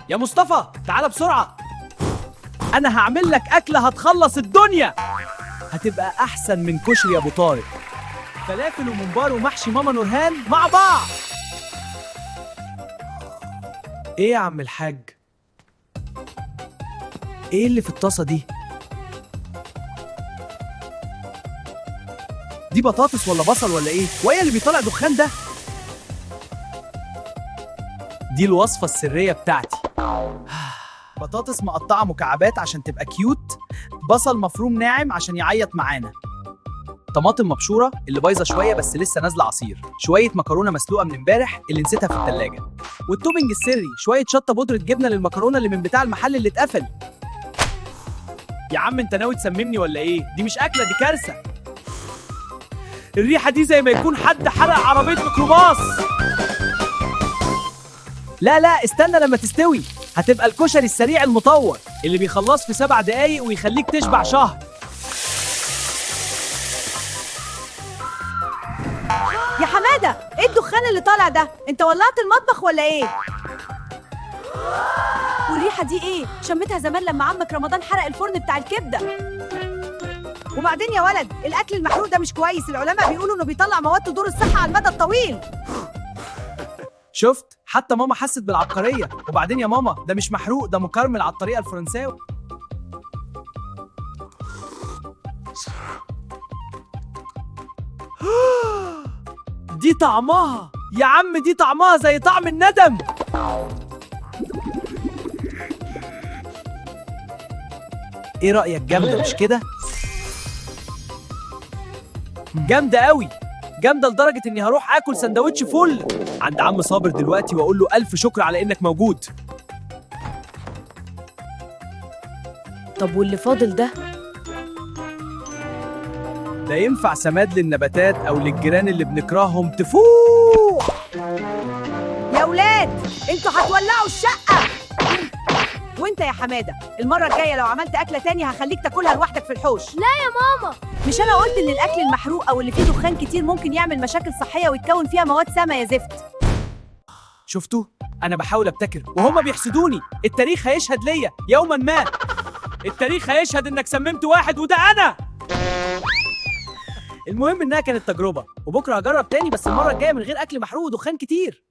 يا مصطفى تعالى بسرعة، أنا هعمل لك أكلة هتخلص الدنيا، هتبقى أحسن من كشري أبو طارق. فلافل وممبار ومحشي ماما نورهان مع بعض. إيه يا عم الحاج؟ إيه اللي في الطاسة دي؟ دي بطاطس ولا بصل ولا إيه؟ وإيه اللي بيطلع دخان ده؟ دي الوصفة السرية بتاعتي. بطاطس مقطعة مكعبات عشان تبقى كيوت، بصل مفروم ناعم عشان يعيط معانا، طماطم مبشورة اللي بايظة شوية بس لسه نازلة عصير، شوية مكرونة مسلوقة من امبارح اللي نسيتها في التلاجة، والتوبنج السري شوية شطة بودرة جبنة للمكرونة اللي من بتاع المحل اللي اتقفل. يا عم انت ناوي تسممني ولا ايه؟ دي مش أكلة، دي كارثة. الريحة دي زي ما يكون حد حرق عربية ميكروباص. لا لا استنى لما تستوي، هتبقى الكشري السريع المطور اللي بيخلص في 7 دقايق ويخليك تشبع شهر. يا حمادة، ايه الدخان اللي طالع ده؟ انت ولعت المطبخ ولا ايه؟ والريحة دي ايه؟ شمتها زمان لما عمك رمضان حرق الفرن بتاع الكبدة. وبعدين يا ولد، الاكل المحروق ده مش كويس، العلماء بيقولوا انه بيطلع مواد تضر الصحة على المدى الطويل. شفت؟ حتى ماما حست بالعبقرية. وبعدين يا ماما ده مش محروق، ده مكرمل على الطريقة الفرنساوي. دي طعمها يا عم، دي طعمها زي طعم الندم. ايه رأيك؟ جامدة مش كده؟ جامدة قوي، جامدة لدرجة اني هروح اكل سندوتش فول عند عم صابر دلوقتي واقول له الف شكر على انك موجود. طب واللي فاضل ده؟ ده ينفع سماد للنباتات او للجيران اللي بنكرههم تفوح. يا ولاد انتوا هتولعوا الشقة. وانت يا حمادة، المرة الجاية لو عملت أكلة تاني هخليك تاكلها لوحدك في الحوش. لا يا ماما. مش أنا قلت إن الأكل المحروق أو اللي فيه دخان كتير ممكن يعمل مشاكل صحية ويتكون فيها مواد سامة يا زفت؟ شفتوا؟ انا بحاول ابتكر وهما بيحسدوني. التاريخ هيشهد ليا يوما ما، التاريخ هيشهد انك سممت واحد وده انا. المهم انها كانت تجربة، وبكره هجرب تاني بس المرة الجاية من غير اكل محروق ودخان كتير.